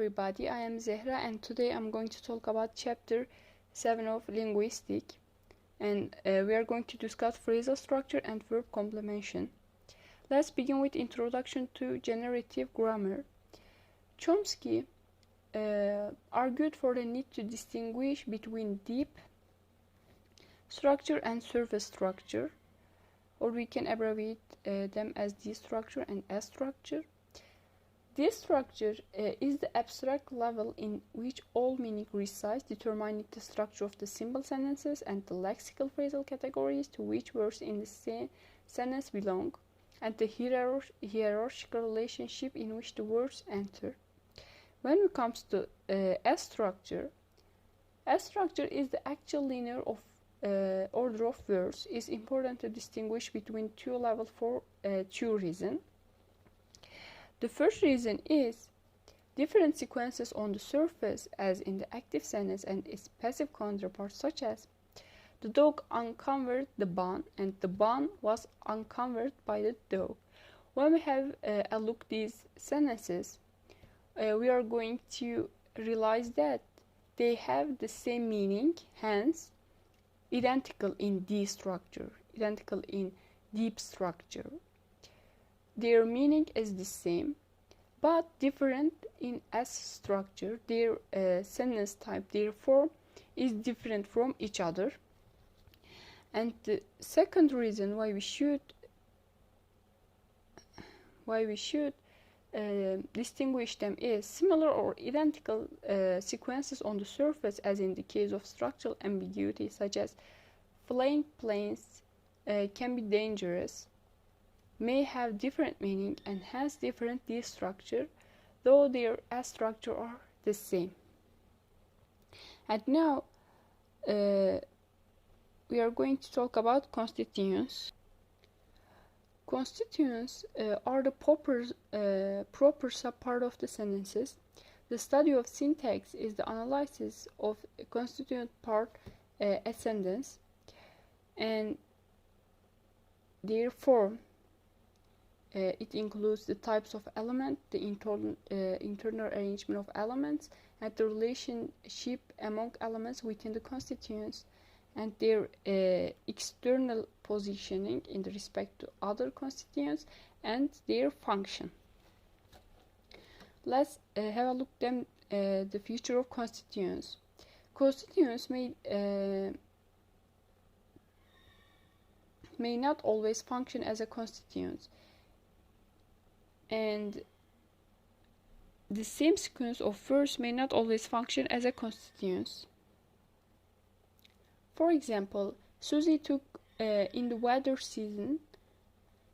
everybody, I am Zehra and today I'm going to talk about chapter 7 of linguistics, and we are going to discuss phrasal structure and verb complementation. Let's begin with introduction to generative grammar. Chomsky argued for the need to distinguish between deep structure and surface structure, or we can abbreviate them as D structure and S structure. This structure is the abstract level in which all meaning resides, determining the structure of the simple sentences and the lexical phrasal categories to which words in the same sentence belong, and the hierarchical relationship in which the words enter. When it comes to S structure is the actual linear of order of words. It's important to distinguish between two levels for two reasons. The first reason is different sequences on the surface, as in the active sentence, and its passive counterpart, such as the dog uncovered the bun and the bun was uncovered by the dog. When we have a look at these sentences, we are going to realize that they have the same meaning, hence identical in D structure, identical in deep structure. Their meaning is the same, but different in S structure. Their sentence type, their form is different from each other. And the second reason why we should distinguish them is similar or identical sequences on the surface, as in the case of structural ambiguity, such as flying planes can be dangerous, may have different meaning and hence different D structure, though their S structure are the same. And now we are going to talk about constituents. Constituents are the proper subpart of the sentences. The study of syntax is the analysis of a constituent part a sentence and their form. It includes the types of element, the internal arrangement of elements, and the relationship among elements within the constituents, and their external positioning in respect to other constituents and their function. Let's have a look at the feature of constituents. Constituents may not always function as a constituent, and the same sequence of verbs may not always function as a constituent. For example, Susie took in the weather season.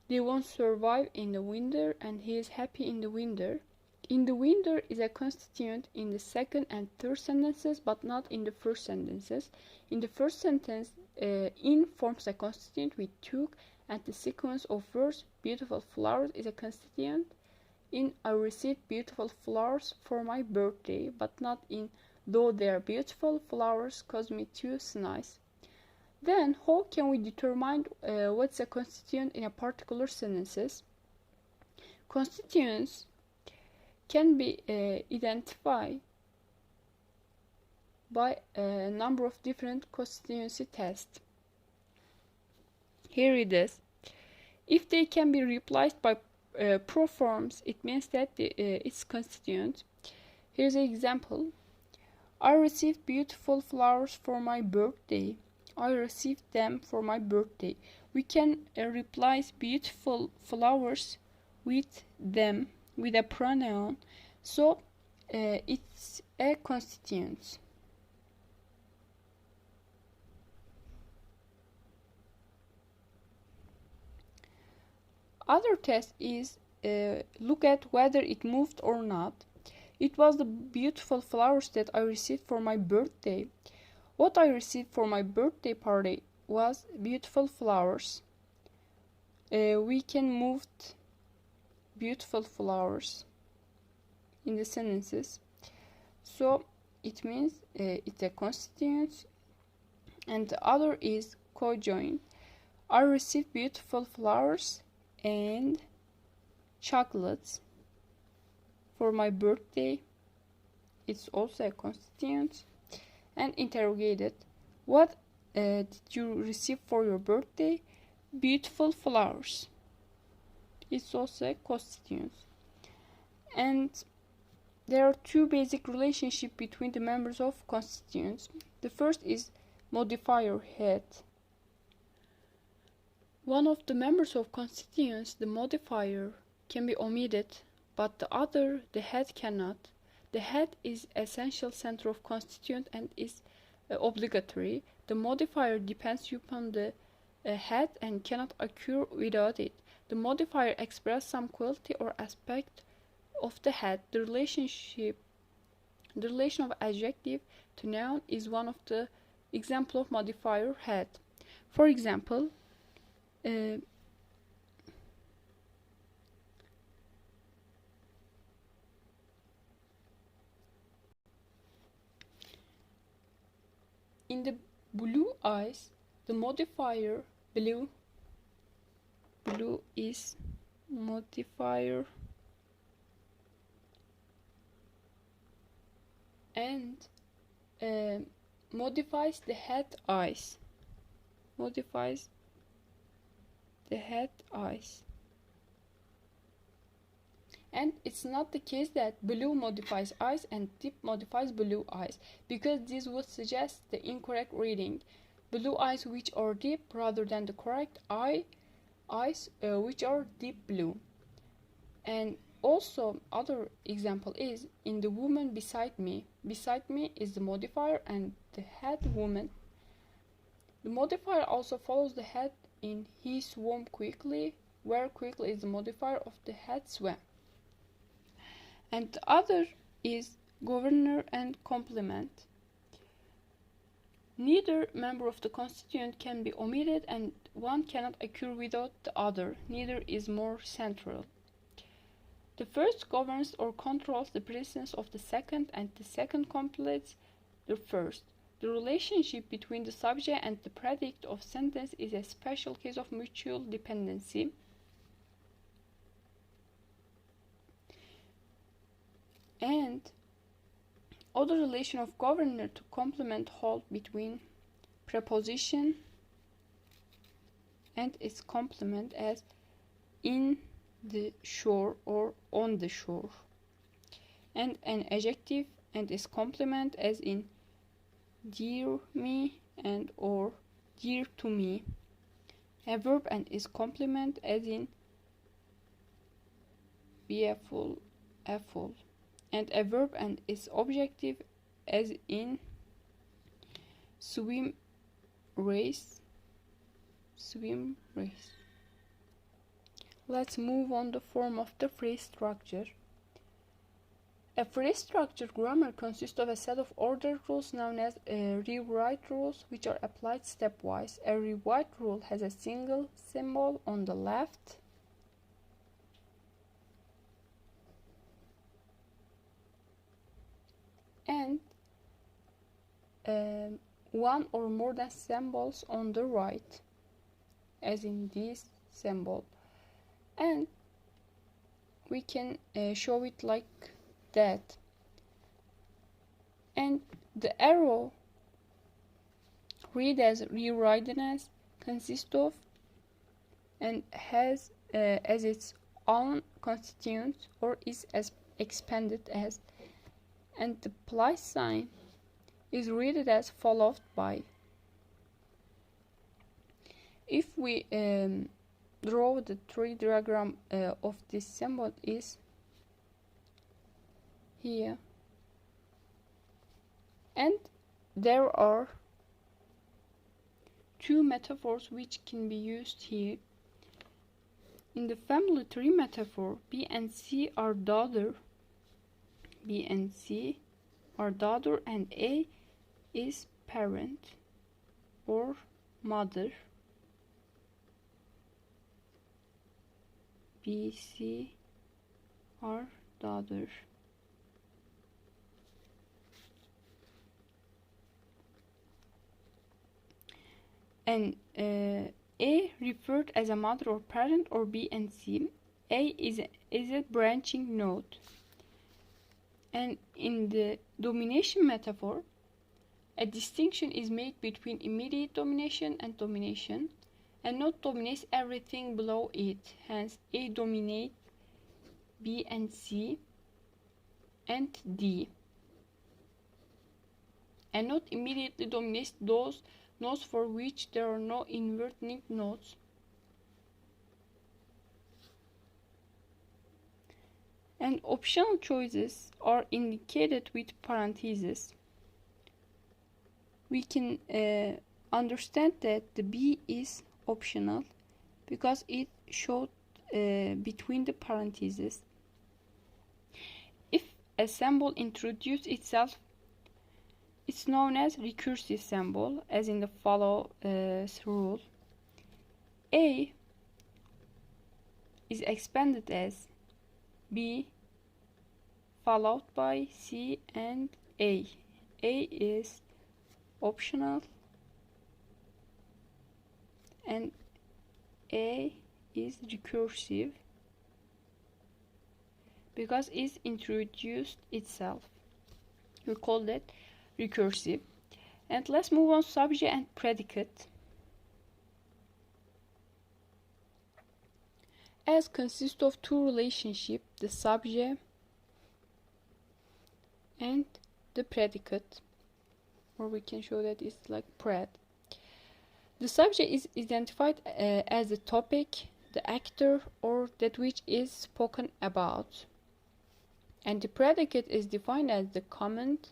They won't survive in the winter, and he is happy in the winter. In the winter is a constituent in the second and third sentences, but not in the first sentences. In the first sentence, in forms a constituent with took, and the sequence of verbs beautiful flowers is a constituent in I received beautiful flowers for my birthday, but not in though they are beautiful flowers caused me to sneeze. Then how can we determine what's a constituent in a particular sentences? Constituents can be identified by a number of different constituency tests. Here it is. If they can be replaced by proforms, it means that it's constituent. Here's an example. I received beautiful flowers for my birthday. I received them for my birthday. We can replace beautiful flowers with them with a pronoun, so it's a constituent. Other test is look at whether it moved or not. It was the beautiful flowers that I received for my birthday. What I received for my birthday party was beautiful flowers. We can move beautiful flowers in the sentences, so it means it's a constituent. And the other is co-join. I received beautiful flowers and chocolates for my birthday it's also a constituent. And interrogated, what did you receive for your birthday? Beautiful flowers. It's also a constituent. And there are two basic relationships between the members of constituents. The first is modifier head. One of the members of constituents, the modifier, can be omitted, but the other, the head, cannot. The head is essential center of constituent and is obligatory. The modifier depends upon the head and cannot occur without it. The modifier expresses some quality or aspect of the head. The relation of adjective to noun is one of the example of modifier head. For example, in the blue eyes, the modifier blue is modifier, and modifies the head eyes. Modifies the head eyes. And it's not the case that blue modifies eyes and deep modifies blue eyes, because this would suggest the incorrect reading. Blue eyes which are deep rather than the correct eyes which are deep blue. And also other example is in the woman beside me. Beside me is the modifier and the head woman. The modifier also follows the head in he swam quickly, where quickly is the modifier of the head swam. And the other is governor and complement. Neither member of the constituent can be omitted and one cannot occur without the other. Neither is more central. The first governs or controls the presence of the second, and the second completes the first. The relationship between the subject and the predicate of sentence is a special case of mutual dependency. And other relation of governor to complement hold between preposition and its complement, as in the shore or on the shore, and an adjective and its complement, as in dear me and or dear to me. A verb and its complement, as in beautiful, awful. And a verb and its objective, as in swim race. Let's move on the form of the phrase structure. A phrase structure grammar consists of a set of ordered rules known as rewrite rules, which are applied stepwise. A rewrite rule has a single symbol on the left and one or more than symbols on the right, as in this symbol, and we can show it like that. And the arrow read as rewritedness consists of and has as its own constituent or is as expanded as, and the plus sign is read as followed by. If we draw the tree diagram of this symbol is here, and there are two metaphors which can be used here. In the family tree metaphor, B and C are daughter. B and C are daughter, and A is parent or mother. B, C are daughter. And A referred as a mother or parent, or B and C. A is a branching node. And in the domination metaphor, a distinction is made between immediate domination and domination. A node dominates everything below it, hence A dominates B and C and D. A node immediately dominates those nodes for which there are no inverting nodes. And optional choices are indicated with parentheses. We can understand that the B is optional because it showed between the parentheses. If a symbol introduces itself, it's known as recursive symbol, as in the follow rule. A is expanded as B followed by C and A. A is optional and A is recursive because it's introduced itself. We call that recursive. And let's move on subject and predicate. As consists of two relationships, the subject and the predicate, or we can show that it's like pred. The subject is identified as the topic, the actor, or that which is spoken about. And the predicate is defined as the comment,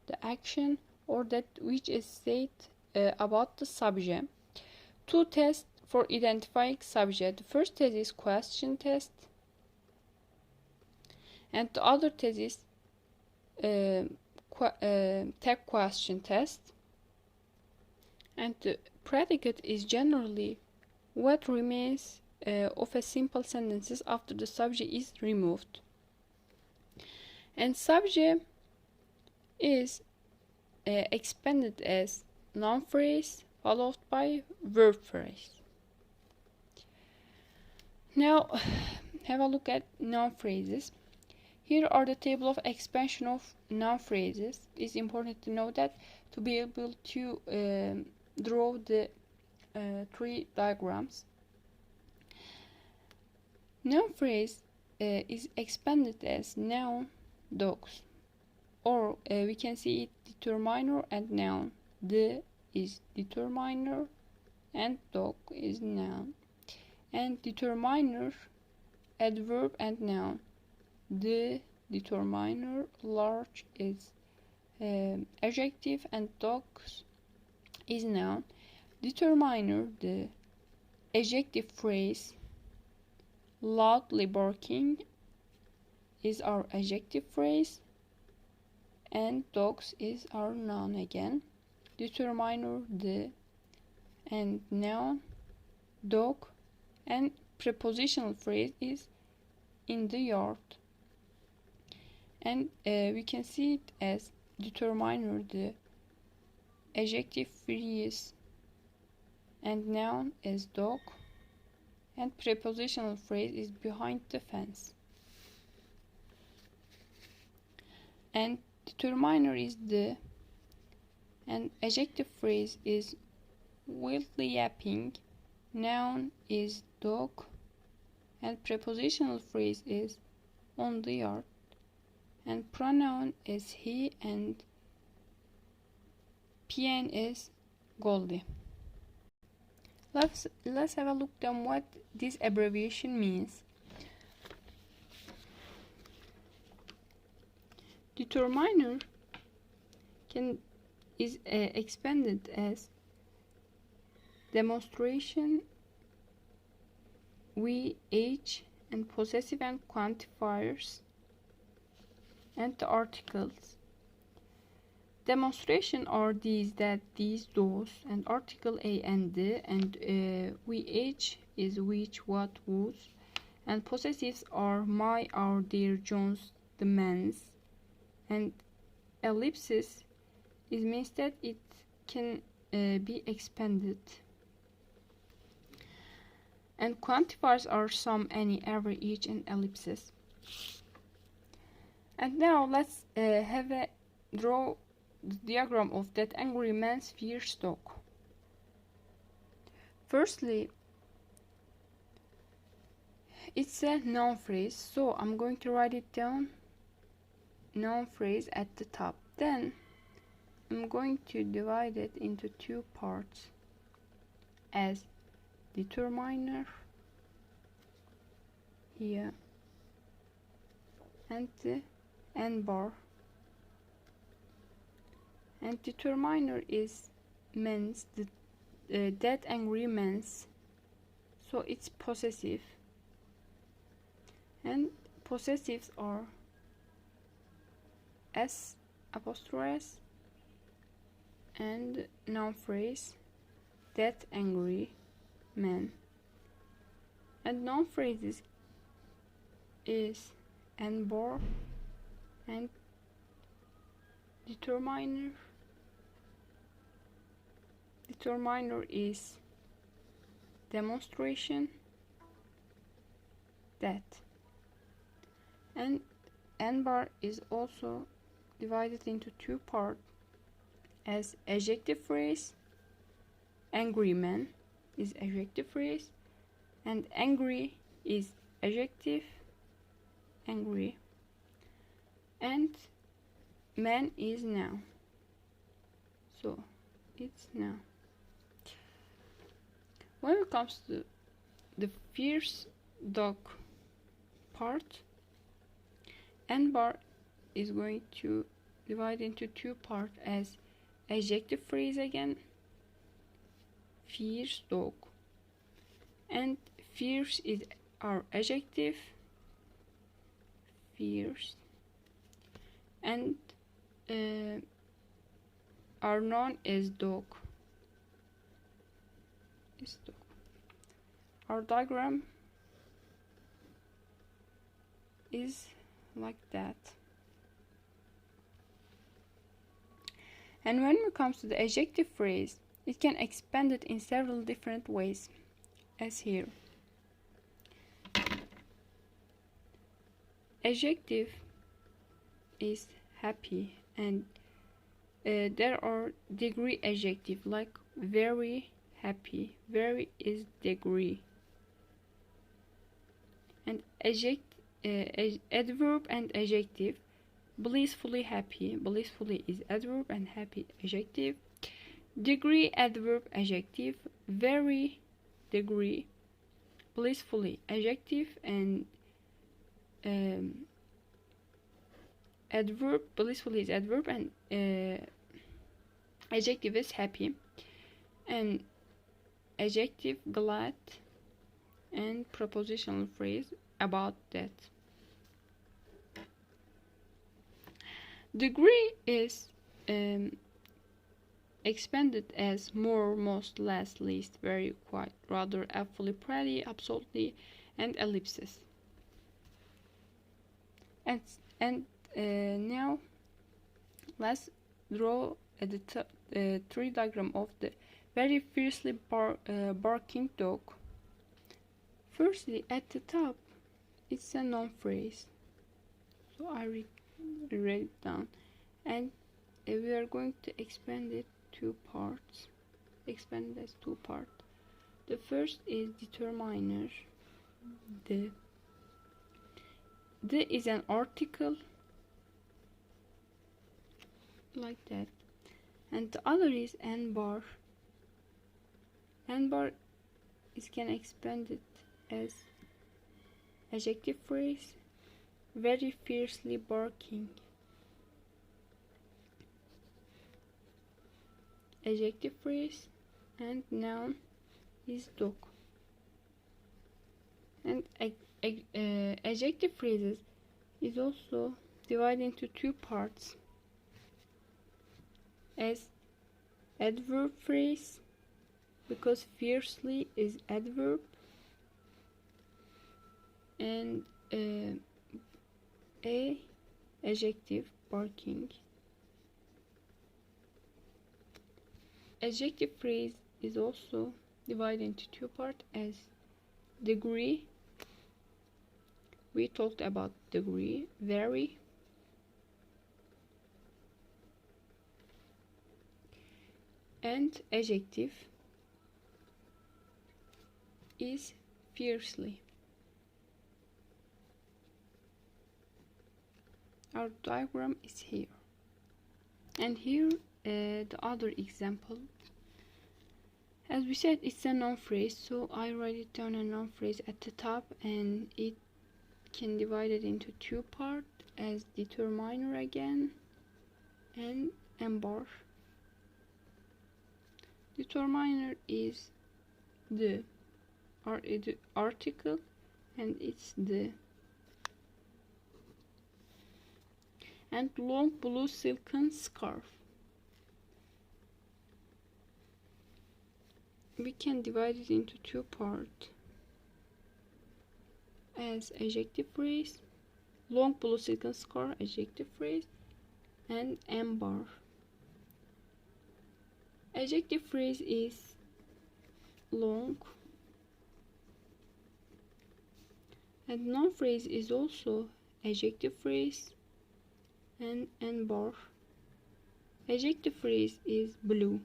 the action, or that which is said about the subject. Two tests for identifying subject. The first test is question test, and the other test is tag question test. And the predicate is generally what remains of a simple sentences after the subject is removed. And subject is expanded as noun phrase followed by verb phrase. Now have a look at noun phrases. Here are the table of expansion of noun phrases. It's important to know that to be able to draw the three diagrams. Noun phrase is expanded as noun, dogs, or we can see it determiner and noun. The is determiner and dog is noun. And determiner, adverb and noun. The determiner, large is adjective and dogs is noun. Determiner, the adjective phrase, loudly barking is our adjective phrase, and dogs is our noun again. Determiner, the, and noun, dog, and prepositional phrase is in the yard. And we can see it as determiner, the adjective phrase, and noun is dog, and prepositional phrase is behind the fence. And determiner is the, and adjective phrase is wildly yapping, noun is dog, and prepositional phrase is on the yard, and pronoun is he, and PN is Goldie. Let's have a look at what this abbreviation means. Determiner is expanded as demonstration, VH, and possessive and quantifiers, and the articles. Demonstration are these, that, these, those, and article a and the, and VH is which, what, whose, and possessives are my, our, their, John's, the man's, and ellipsis it means that it can be expanded. And quantifiers are some, any, every, each, and ellipsis. And now let's draw the diagram of that angry man's fierce dog. Firstly, it's a noun phrase, so I'm going to write it down, noun phrase at the top. Then I'm going to divide it into two parts as determiner here and the end bar. And determiner is means that angry means, so it's possessive, and possessives are s apostrophe s and noun phrase that angry man, and noun phrases is and bar and determiner. Determiner is demonstration that, and n bar is also divided into two parts as adjective phrase. Angry man is adjective phrase, and angry is adjective angry, and man is noun, so it's noun. When it comes to the fierce dog part, n bar is going to divide into two parts as adjective phrase again, fierce dog, and fierce is our adjective, fierce, and our noun is dog. Is dog. Our diagram is like that. And when it comes to the adjective phrase, it can expand it in several different ways, as here. Adjective is happy, and there are degree adjective like very happy. Very is degree. And adverb and adjective, blissfully happy. Blissfully is adverb and happy adjective. Degree adverb adjective, very degree, blissfully adjective, and adverb, blissfully is adverb, and adjective is happy, and adjective glad, and prepositional phrase about that. Degree is expanded as more, most, less, least, very, quite, rather, awfully, pretty, absolutely, and ellipsis. And now let's draw the tree diagram of the very fiercely barking dog. Firstly, at the top, it's a noun phrase, so I write it down, and we are going to expand it two parts. Expand as two parts. The first is determiner. The is an article like that, and the other is n bar. N bar is can expand it as adjective phrase, very fiercely barking. Adjective phrase, and noun is dog. And adjective phrases is also divided into two parts as adverb phrase, because fiercely is adverb, and a adjective barking. Adjective phrase is also divided into two parts as degree. We talked about degree, very, and adjective is fiercely. Our diagram is here, and here the other example. As we said, it's a noun phrase, so I write it down a noun phrase at the top, and it can divide it into two parts as determiner again and embar. Determiner is the article, and it's the. And long blue silken scarf. We can divide it into two parts as adjective phrase, long blue silken scarf, adjective phrase, and embar. Adjective phrase is long, and noun phrase is also adjective phrase and embar. Adjective phrase is blue,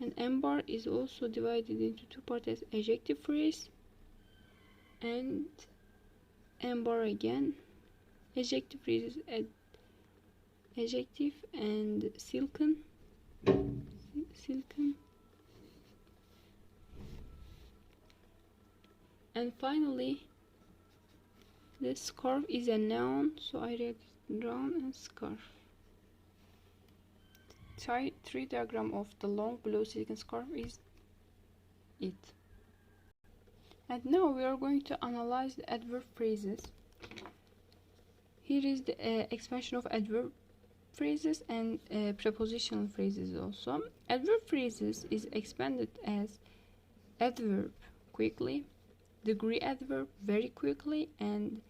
and embar is also divided into two parts as adjective phrase and embar again. Adjective phrase is adjective and silken. And finally, the scarf is a noun, so I write noun and scarf. Tree diagram of the long blue silken scarf is it. And now we are going to analyze the adverb phrases. Here is the expansion of adverb phrases and prepositional phrases also. Adverb phrases is expanded as adverb quickly, degree adverb very quickly, and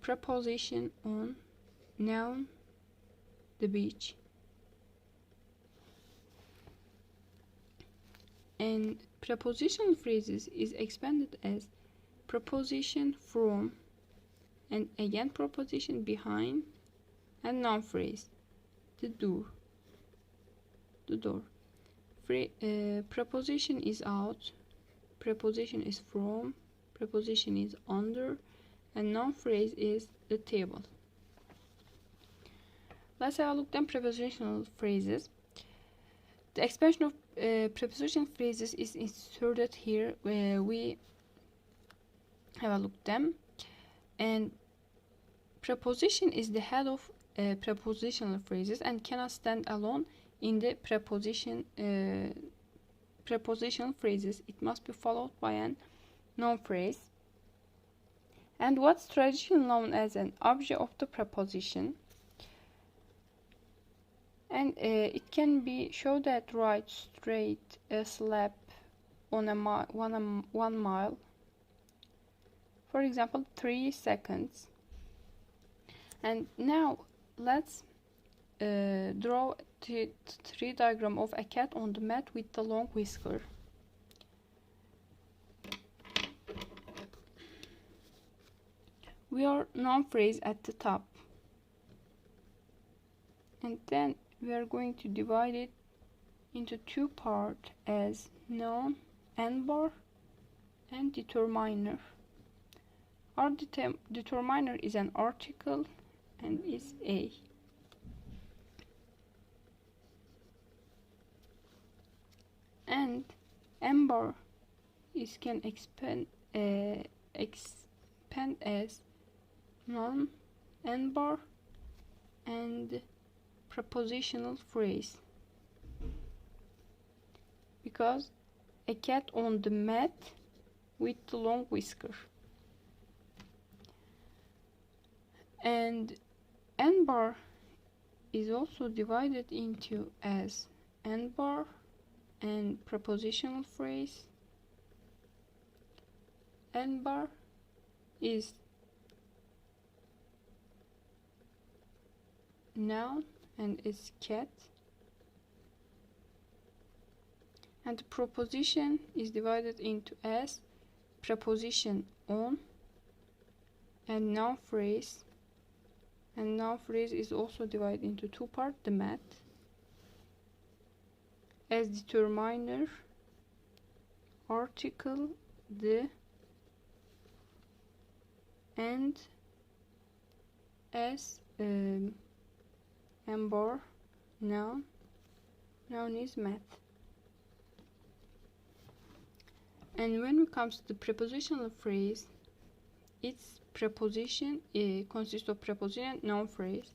preposition on noun the beach. And prepositional phrases is expanded as preposition from, and again preposition behind, and noun phrase the door. Preposition is out, preposition is from, preposition is under, and noun phrase is the table. Let's have a look at prepositional phrases. The expansion of prepositional phrases is inserted here, where we have a look at them. And preposition is the head of prepositional phrases and cannot stand alone in the prepositional phrases. It must be followed by a noun phrase. And what's traditionally known as an object of the preposition. And it can be show that right, straight, slap, on a 1 mile. For example, 3 seconds. And now let's draw the tree diagram of a cat on the mat with the long whisker. We are noun phrase at the top, and then we are going to divide it into two parts as noun embar and determiner. Our determiner is an article and is a. And embar is can expand as noun embar and prepositional phrase, because a cat on the mat with the long whisker. And embar is also divided into as embar and prepositional phrase. Embar is noun and is cat, and the preposition is divided into as preposition on and noun phrase And noun phrase is also divided into two parts: the met as determiner, article, the, and as ember, noun. Noun is met. And when it comes to the prepositional phrase, its preposition consists of preposition and noun phrase.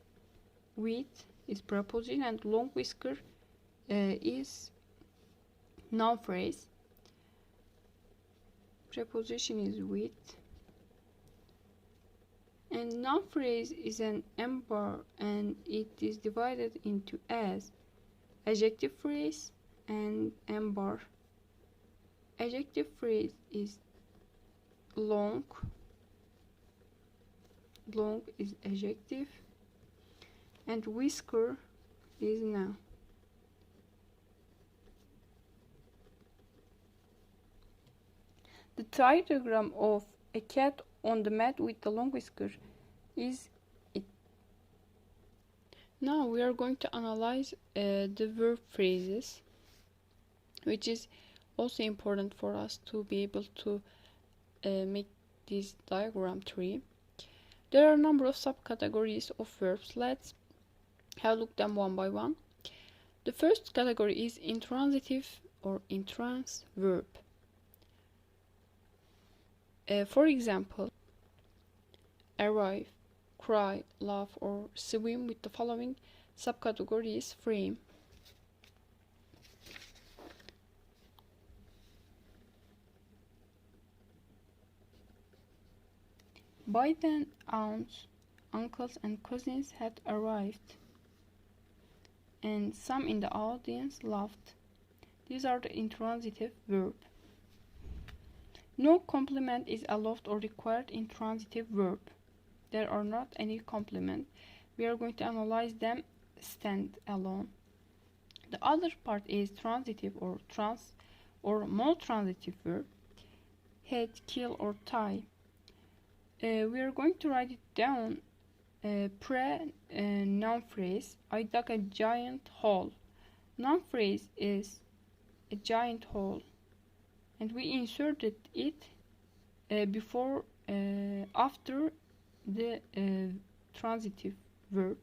With is preposition and long whisker is noun phrase. Preposition is with. And noun phrase is an ember, and it is divided into as adjective phrase and ember. Adjective phrase is long. Long is adjective, and whisker is noun. The diagram of a cat on the mat with the long whisker is it. Now we are going to analyze the verb phrases, which is also important for us to be able to make this diagram tree. There are a number of subcategories of verbs. Let's have a look them one by one. The first category is intransitive or intrans verb. For example, arrive, cry, laugh, or swim with the following subcategories: frame, by then aunts, uncles, and cousins had arrived, and some in the audience laughed. These are the intransitive verbs. No complement is allowed or required in transitive verb. There are not any complement. We are going to analyze them stand alone. The other part is transitive or trans or more transitive verb. Head, kill, or tie. We are going to write it down. Noun phrase. I dug a giant hole. Noun phrase is a giant hole, and we inserted it after the transitive verb.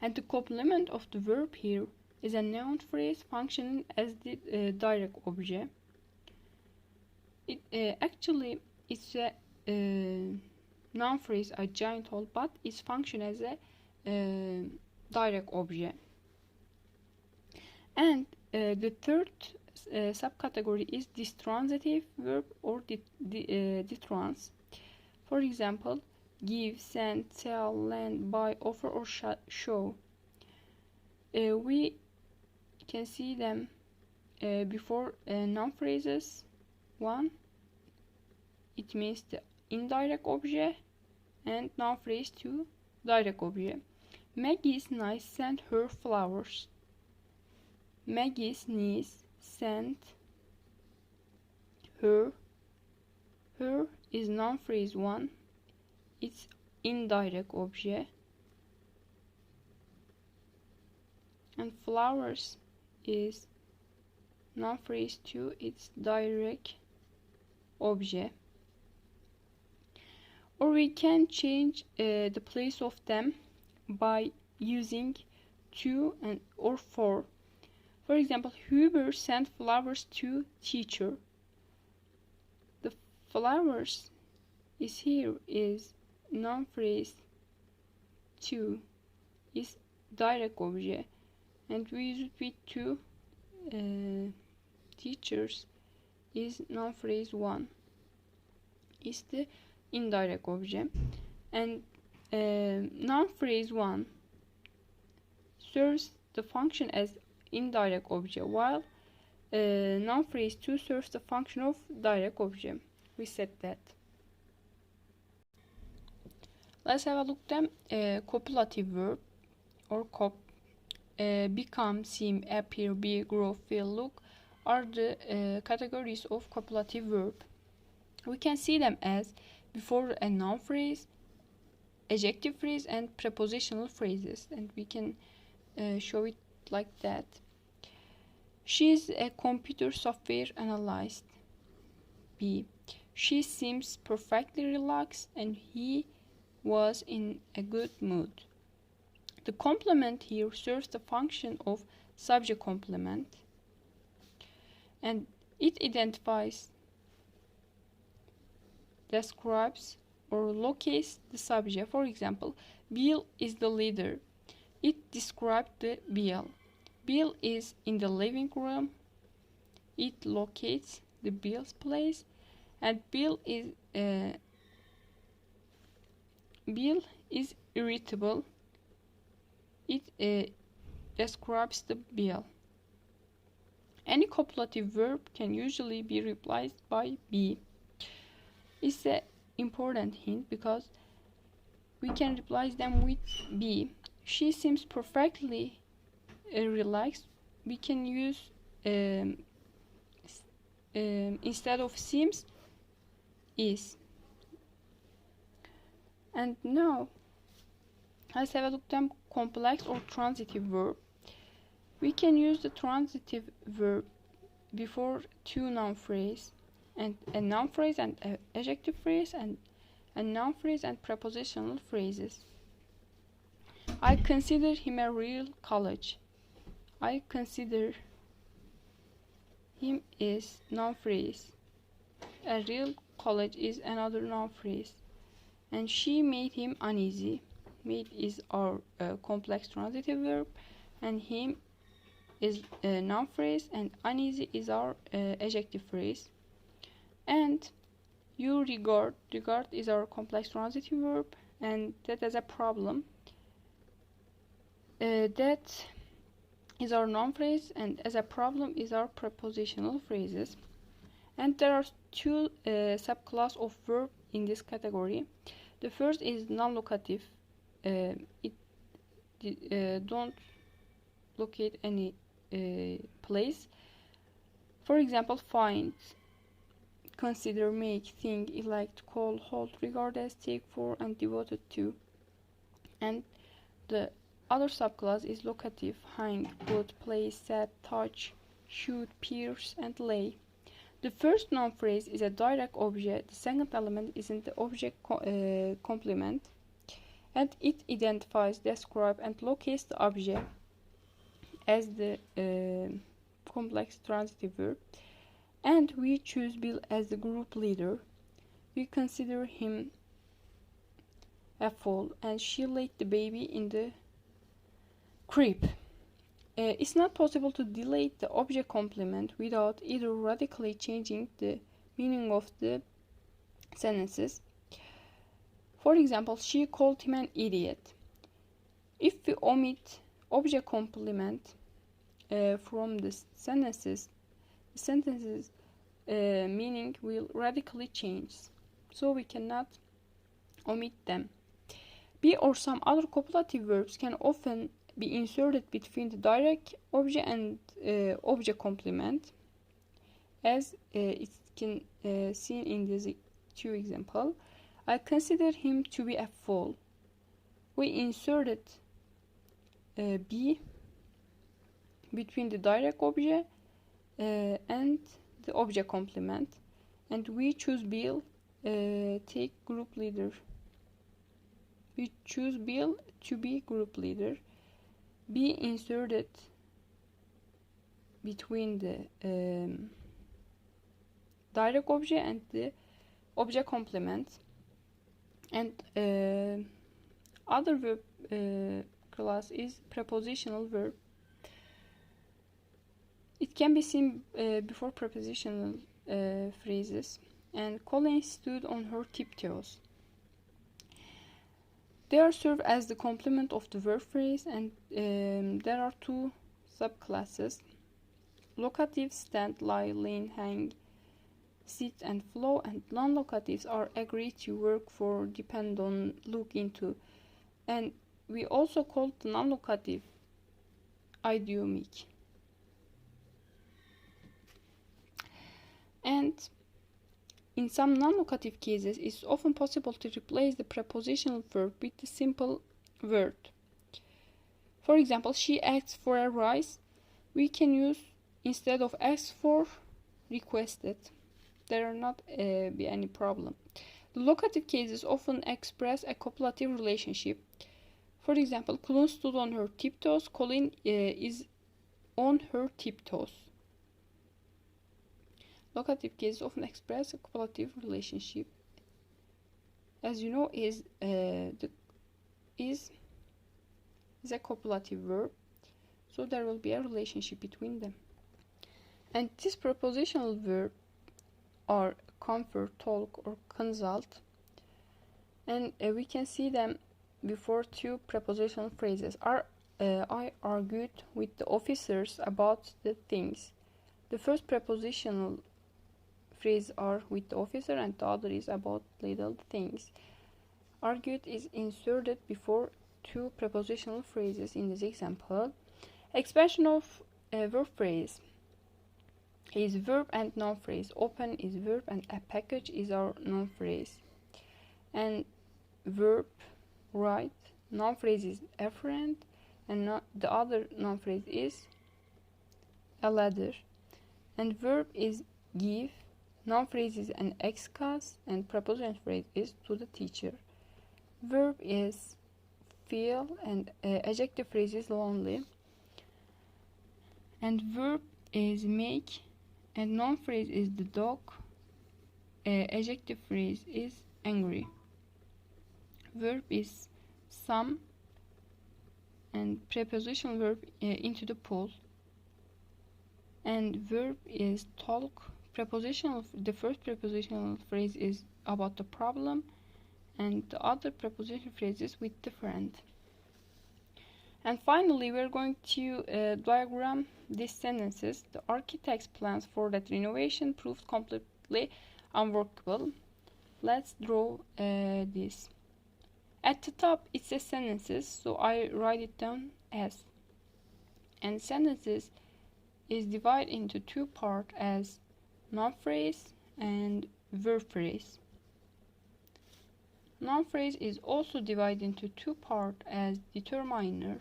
And the complement of the verb here is a noun phrase functioning as the direct object. Actually, it's a noun phrase, a giant hole, but its function as a direct object. And the third subcategory is distransitive verb or ditrans. For example, give, send, tell, lend, buy, offer, or show. We can see them before noun phrases. 1, it means the indirect object, and noun phrase 2, direct object. Maggie's niece sent her flowers. Maggie's niece sent her. Her is noun phrase 1, it's indirect object, and flowers is noun phrase 2, it's direct object. Or we can change the place of them by using 2 or 4. For example, Huber sent flowers to teacher. The flowers is here is noun phrase 2, is direct object, and we use it with 2. Teachers is noun phrase 1, is the indirect object, and noun phrase 1 serves the function as indirect object, while noun phrase 2 serves the function of direct object. We said that. Let's have a look at them. Copulative verb or cop. Become, seem, appear, be, grow, feel, look are the categories of copulative verb. We can see them as before a noun phrase adjective phrase and prepositional phrases, and we can show it like that. She is a computer software analyst. B. She seems perfectly relaxed and he was in a good mood. The complement here serves the function of subject complement, and it identifies, describes, or locates the subject. For example, Bill is the leader. It described the Bill. Bill is in the living room. It locates the Bill's place. And Bill is irritable. It describes the Bill. Any copulative verb can usually be replaced by be. It's an important hint because we can replace them with be. She seems perfectly relaxed. We can use instead of seems, is. And now let's have a look at complex or transitive verb. We can use the transitive verb before two noun phrases, and a noun phrase and an adjective phrase, and a noun phrase and prepositional phrases. I consider him a real college. I consider him is noun phrase. A real college is another noun phrase. And she made him uneasy. Made is our complex transitive verb, and him is a noun phrase, and uneasy is our adjective phrase. And you regard is our complex transitive verb, and that is a problem. That is our noun phrase, and as a problem is our prepositional phrases. And there are two subclass of verb in this category. The first is non-locative. It don't locate any place. For example, find, consider, make, think, elect, call, hold, regard as, take for, and devoted to. And the other subclass is locative: hang, put, place, set, touch, shoot, pierce, and lay. The first noun phrase is a direct object. The second element is in the object complement, and it identifies, describes, and locates the object as the complex transitive verb. And we choose Bill as the group leader. We consider him a fool, and she laid the baby in the crib. It's not possible to delete the object complement without either radically changing the meaning of the sentences. For example, she called him an idiot. If we omit object complement from the sentences, meaning will radically change, so we cannot omit them. Be or some other copulative verbs can often be inserted between the direct object and object complement, as it can seen in these two examples. I consider him to be a fool. We inserted be between the direct object and the object complement, and we choose Bill, take group leader. We choose Bill to be group leader. Be inserted between the direct object and the object complement. And other verb class is prepositional verb. It can be seen before prepositional phrases. And Colin stood on her tiptoes. They are served as the complement of the verb phrase, and there are two subclasses: locative, stand, lie, lean, hang, sit, and flow, and non-locatives are agree to, work for, depend on, look into, and we also call the non-locative idiomic. And In some non-locative cases, it's often possible to replace the prepositional verb with the simple word. For example, she asks for a rice. We can use, instead of asked for, requested. There will not be any problem. The locative cases often express a copulative relationship. For example, Colin stood on her tiptoes. Colin is on her tiptoes. Locative cases often express a copulative relationship. As you know, is a copulative verb, so there will be a relationship between them. And this prepositional verb are comfort, talk, or consult, and we can see them before two prepositional phrases. I argued with the officers about the things. The first prepositional phrase are with the officer and the other is about little things. Argued is inserted before two prepositional phrases in this example. Expansion of a verb phrase is verb and noun phrase. Open is verb and a package is our noun phrase. And verb, write, noun phrase is a friend, and the other noun phrase is a ladder. And verb is give, noun phrase is an excuse, and preposition phrase is to the teacher. Verb is feel, and adjective phrase is lonely. And verb is make, and noun phrase is the dog. Adjective phrase is angry. Verb is some, and prepositional verb into the pool. And verb is talk. The first prepositional phrase is about the problem, and the other prepositional phrase is with the friend. And finally, we're going to diagram these sentences. The architect's plans for that renovation proved completely unworkable. Let's draw this. At the top, it says sentences, so I write it down as. And sentences is divided into two parts as noun phrase and verb phrase. Noun phrase is also divided into two parts as determiner,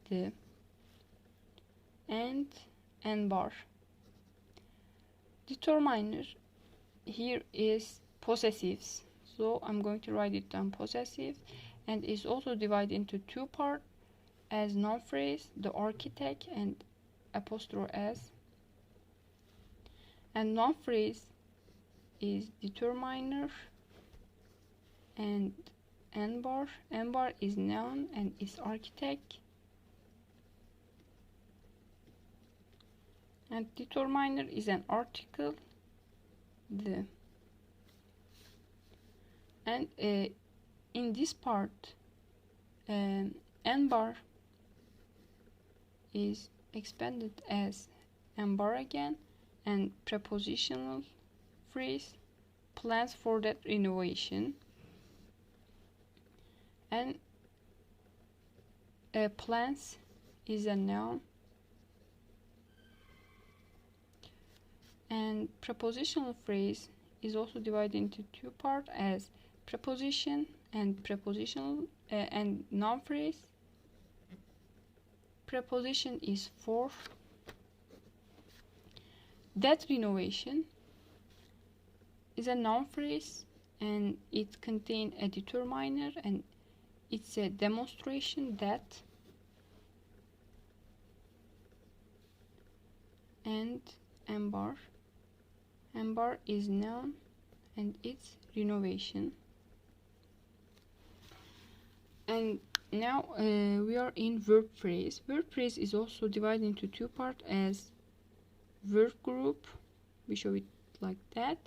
the, and bar. Determiner here is possessives, so I'm going to write it down possessive, and is also divided into two parts as noun phrase, the architect, and apostrophe s. And noun phrase is determiner and n bar. N bar is noun and is architect. And determiner is an article, the. And in this part, n bar is expanded as n bar again, and prepositional phrase, plans for that renovation. And plans is a noun, and prepositional phrase is also divided into two parts as preposition and prepositional and noun phrase. Preposition is for. That renovation is a noun phrase, and it contains a determiner, and it's a demonstration that. And n bar. N bar is noun and it's renovation. And now we are in verb phrase. Verb phrase is also divided into two parts as verb group, we show it like that,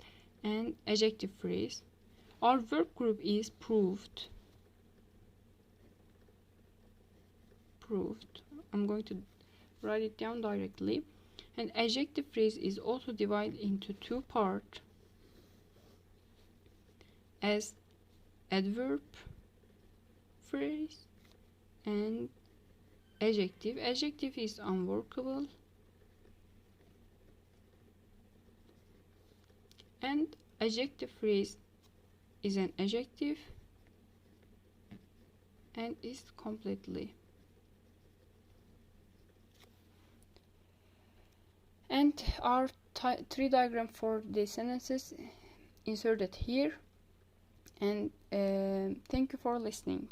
and adjective phrase. Our verb group is proved. I'm going to write it down directly. And adjective phrase is also divided into two parts as adverb phrase and adjective. Adjective is unworkable, and Adjective phrase is an adjective and is completely. And our tree diagram for the sentences inserted here. And thank you for listening.